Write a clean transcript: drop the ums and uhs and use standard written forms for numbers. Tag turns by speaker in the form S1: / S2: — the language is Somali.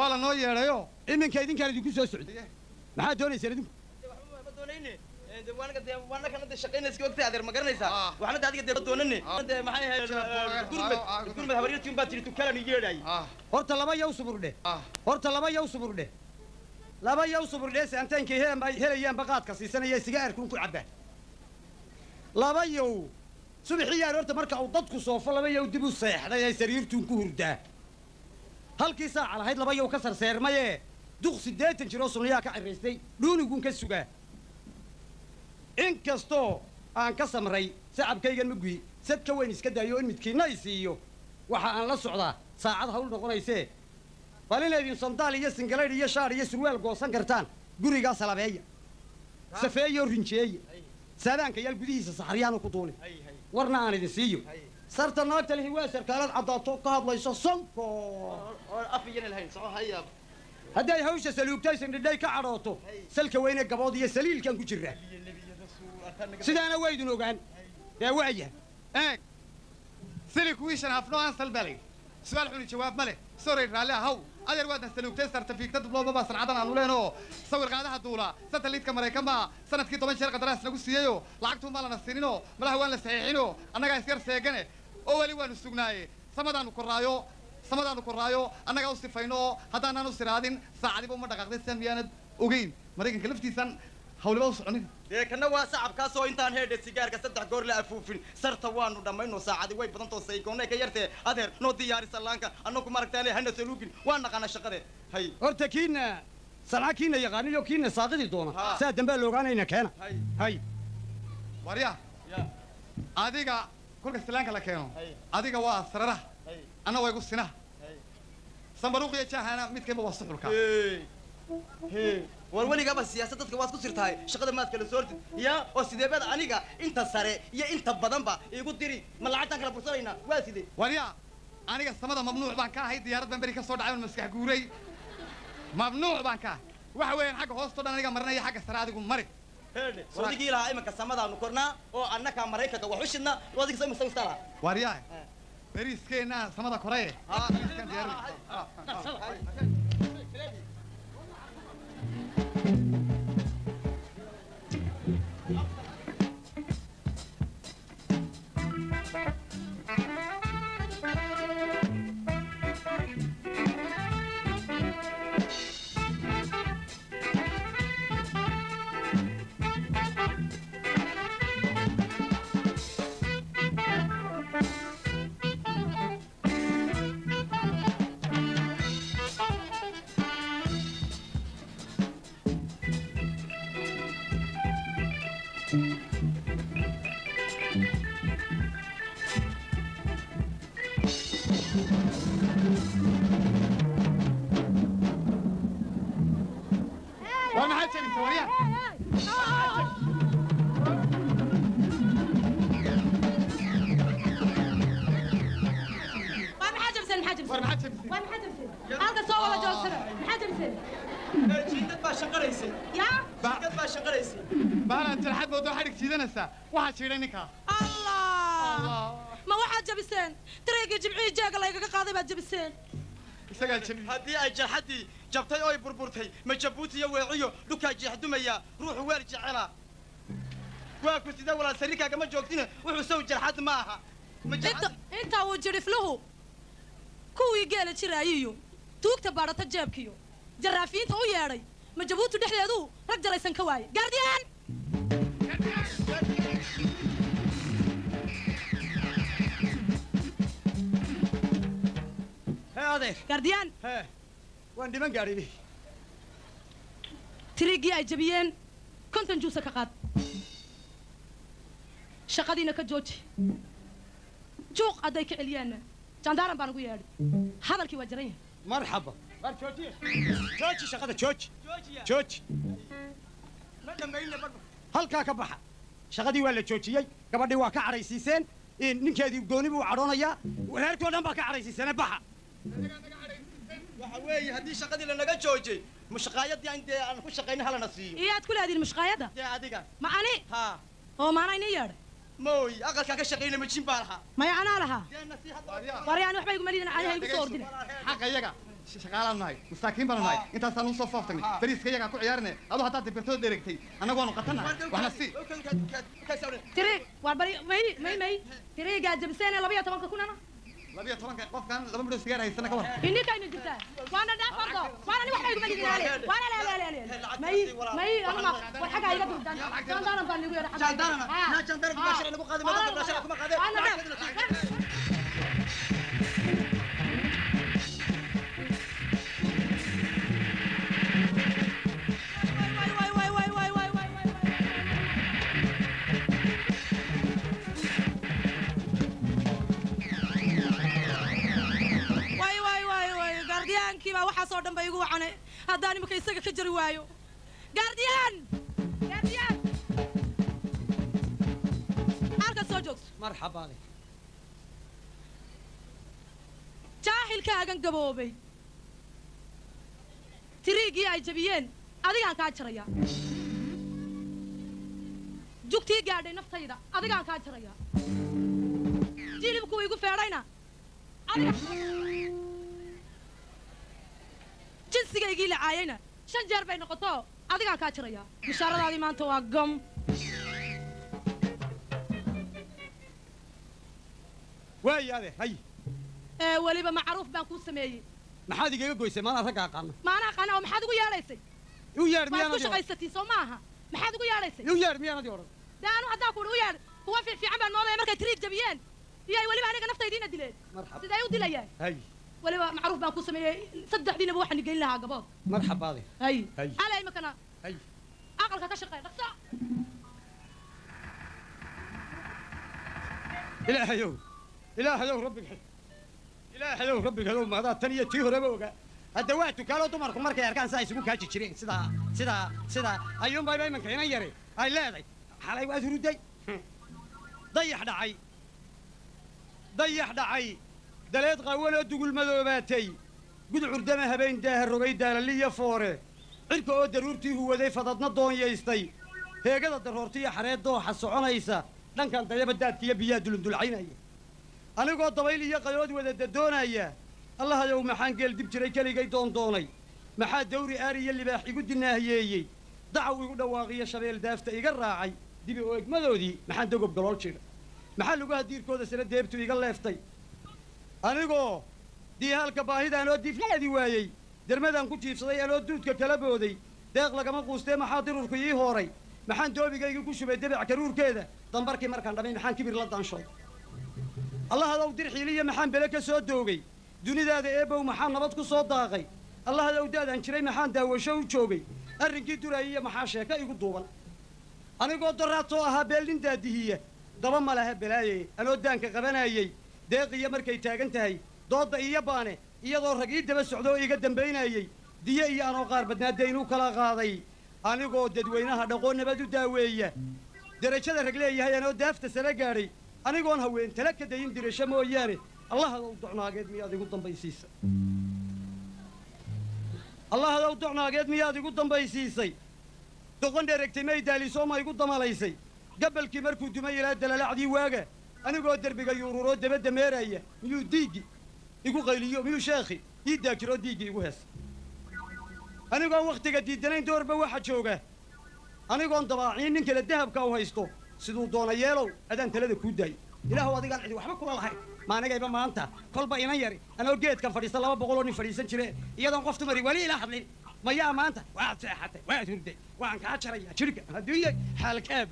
S1: ولا نوية ريو
S2: إنك كايدين كانوا يقولوا سعودي ما حد دوني سردين
S3: ما دونيني وانا كان شقينا اسكي وقت هذا ما قرنيسا waxna daad iga doonani maxay ahayd gurmad habariytiin baad tirtu kala nigeeray
S2: horta laba yaw suburde laba yaw suburde saantaanka helayaan baqaadka siisanaya sigaarku ku cabaa laba yaw subaxiyaan horta marka uu dadku soofo laba yaw dib u seexday ay sariirtu ku hurdaa halkii saac lahayd laba yaw ka sarseermaye duq 80 jiro sunnaya ka cireystay dhuunigu ka sugaa inkastoo aan ka samray sacabkaygan mugii sadka weyn iska daayo in midkiina ay siiyo waxa aan la socdaa saacad hawl noqonaysee balinaydin sandaal iyo singaleed iyo shaar iyo surwaal goosan kartaan guriga salabeeya safeeyo rinjeeye saadaanka yal gudihiisa saxariyaan ku duulay warna aan idin siiyo sarta naagta leh waa sarkaalad cadaato ka hadlayso sonko
S3: oo afiyana lahayn soo hayab
S2: hadday hawsha saluugtaysan dhidhay ka cadhooto salka weyne gabood iyo saliilkan ku jiraa sidaana waydun ogaan yaa waaya
S1: eeg سلك ويش أنا هفنو أنسل بالي سؤال حلو جواب ماله سوري رالي هاو أدير وادنا سلوكتين سرتفيك تدبلو بابا سنعدنا عنولينو صور قاعدة هدولا ستليت كاميرا كما سنة كي طبعا شركة دراس نقول سيئو لعقتهم مالنا السنينو ملا هوان لسحيحينو أنا قاعد سير سيجني أولي وان السجناي سمدانو كرايو أنا قاعد استفينو هذا أنا نصيرادين ساعدي بوم دقيقة سنبياند أوجين مريكن كلفتي سن حول بوس عنين
S3: كنا واسع بكاسو إنتان هيد سيجار كسبت حجور لأفوفين صرت وان ودمينو ساعدي وين بدن توصيكونه كيرته أدير نو دياري سلانكا أنا كمارك تالي هند سلوكين وانا كنا شقده هاي
S2: أرتكينا سلاكينا يغاني لو كينا ساقدي دونا سادن باللوغانا إنا كنا هاي
S1: وريا أديكا كل سلانكا لكينو أديكا وا سررة أنا ويقول سنة سنبروق يجاهنا ميت كم وصفرك
S3: والولي قبل السياسة تذكر واسكو سرتاي شقد ما تكلم صورت يا وسيدباد أنيقا أنت سري يا أنت بدنبا يقول تري ملعتك لا فرصينا واسيدي
S1: وريا أنيقا السماء ممنوع بانكا هاي ديارات بنبريكا صوت عيون مسكح جوري ممنوع بانكا وحوين حق هوستو أنيقا مرنا حق السرادي يقول مري
S3: صديقي لها إما كسماء نكرنا أو أنك أمريكا وحشنا واديك سوي مستوى
S1: وريا بريس كينا سماء كوريا كان دياري واحد شيرينك
S4: الله ما واحد جبسين ترى جمعي جاك الله يقطع قاضي بعد جبسين
S1: سجل جميل
S3: هدي أجل حدي جبتي أوي بربرتي ما جبوتي يا وعيو لك أجي ميا روح وارجع على واكل تدا ولا سريكا كمان جوكتين وحسوا جرحات معها
S4: أنت وجرف له كوي قال شرايو توك تبارة الجابكيو جرافين تو ياري ما جبوتو دحلي هذو رجل يسن كواي جارديان
S2: هذا
S4: جارديان
S2: ها وين من قاربي
S4: تريقي أجبيين كنت نجوسك قاد شقدينا كجوجي جوق أديك عليانا جاندارن بانقو ياري هذا الكي وجرين
S2: مرحبا جوجي شقدة جوجي halkaa ka baxa shaqadii waa la joojiyay gabadhii waa ka caraysiiseen ninkeedii gooni buu cadhoonayaa walaalkii oo dhan baa ka caraysiiseen baxa
S3: waxa weeye haddii shaqadii la naga joojiyay mushaqaayadii aan ku shaqaynay halana siiyo
S4: iyaad ku leediin mushaqaayada
S3: yaa adiga
S4: ma ani
S3: ha
S4: oo maana inii yeedhay
S3: mooy aqalkaa ka shaqaynay majin baa lahaa
S4: maya anaa lahaa waryaan waxba igu malidin aniha igu soo ordina
S1: xaqa iyaga shaqaalaan nahay masaakiin baan nahay intaasaan u soo fooftay bariiska iyaga ku ciyaarnay adoo hadaa dibirtoo dheregtay anagu waanu qatanahay waxna si
S4: tiri waa bari may tiri gaajabseen 12 kunana
S1: 12 qofkan 2 midho sigaar haysana ka war
S4: ininka ina jirtaa waana dhaafardo waana wax bay kuma liginaale waana la may ama wax xaga iga durdaan jandana baan lagu yara
S3: jandana na jandana bashar lagu qaaday ma bashar kuma qaaday
S4: waxaa soo dhan bay igu wacane haddaan imika isaga ka jari waayo gaardiyaan halka soo joogto
S2: marxabaa
S4: jaahilkaagan gaboobay tiriigii ay jabiyeen adigaan kaa jaraya jugtii gaadhay naftayda adigaan kaa jaraya jilibku igu feedhayna adiga jinsigaygii la caayayna 5 jeer bay noqoto adigaan kaa jaraya bishaaradaadii maanta waa gam
S2: waayaade hay
S4: weliba macruuf baan kuu sameeyey
S2: maxaad igaga goysay maana ragga aqaana
S4: maana aqaana oo maxaad ugu yeedhaysay
S2: u yeedh
S4: miyaanad ku shaqaysatay soo maaha maxaad ugu yeedhaysay
S2: u yeedh miyaanad oran
S4: daanu haddaa ku u yeedh kuwa fiican baan moodaya markay tiriig jabiyeen iyay weliba aniga naftaydiina dileen siday u dilayaan
S2: hay
S4: weliba macruuf baan ku sameeyey 3 diinaba waxaan geyn lahaa gabood
S2: marxabaade
S4: hay alay makana
S2: hay
S4: aqalka ka shaqeey dhaqso
S2: ilaahayow rabbiga ma hada tan iyo tii horeba oga hadda waa tukaalo dumarku markay arkaan saa isugu kaaji jireen sida ayuun bay imanka inan yare ay leeday xalay waa huruday dayax dhacay daleed qawan oo dugul madoobaatay gudcur dama habeen daaha rogay daalaliya foore cirka oo daruurtii huwaday fadadna doonyaystay heegada daroortiyo xareed dooxa soconaysa dhankan dayaba daadkiiyo biyaa dulundulcaynaya anigoo dabayl iyo qayood wada dadoonaya allahayow maxaan geel dib jiray keligay doondoonay maxaa dawri aar iyo libaax igu dinaahiyeeyey dacaw igu dhawaaqiyo shabeel daafta iga raacay dibi oo egmadoodii maxaan dogob galool jira maxaa lugaha diirkooda sare deebtu iga leeftay anigoo diihaalka baahidaan oo diiflaadi waayey dermadaan ku jiifsaday anoo duudka kala booday deeq lagama quustee maxaa dirurku ii hooray maxaan doobigayga ku shubay debic karuurkeeda dambarkii markaan dhamay maxaan kibir la daanshood allahadow dirxiiliya maxaan bele ka soo doogay dunidaada eebow maxaan nabad ku soo daaqay allahadow daadaan jiray maxaan daawasho u joogay arrinkii duraayiya maxaa sheeka igu duuban anigoo doraadtoo ahaa beelnin daadihiya daba ma laha balaaye anoo daanka qabanayey deeqiya markay taagan tahay doodda iyo baane iyadoo rag ii daba socdoo iga dambaynayey diye iyo anoo qaar badnaadda inuu kala qaaday anigoo dadweynaha dhaqoo nabad u daaweeya derajada rag leeyahay anoo daafta sare gaadhay anigoon haween tala ka dayin dirasho mooyaane allahadow docnaageed miyaad igu dambaysiisay allahadow docnaageed miyaad igu dambaysiisay doqon dheregtay may daalisoo ma igu damalaysay gabalkii markuu dumay ilaa dalalacdii waaga anigoo derbiga yuururoo dabadda meeraya miyuu diiggi igu qayliyo miyuu sheekhi ii daajiroo diiggi igu hees anigoon wakhtiga diidanayn doorba waxa jooga anigoon dabaaciin nin kale dahabka u haysto siduu doona yeelow adaan talada kuu daayo ilaahow adigaan cidi waxba kula lahayn maanigayba maanta kolba inan yari anoo geedkan fadhiista 200 oo nin fadhiisan jire iyadoon qof dumari wali ila hadlin mayaa maanta waad seexatay waad hurday waan kaa jaraya jirka hadduu yahay xaalkaab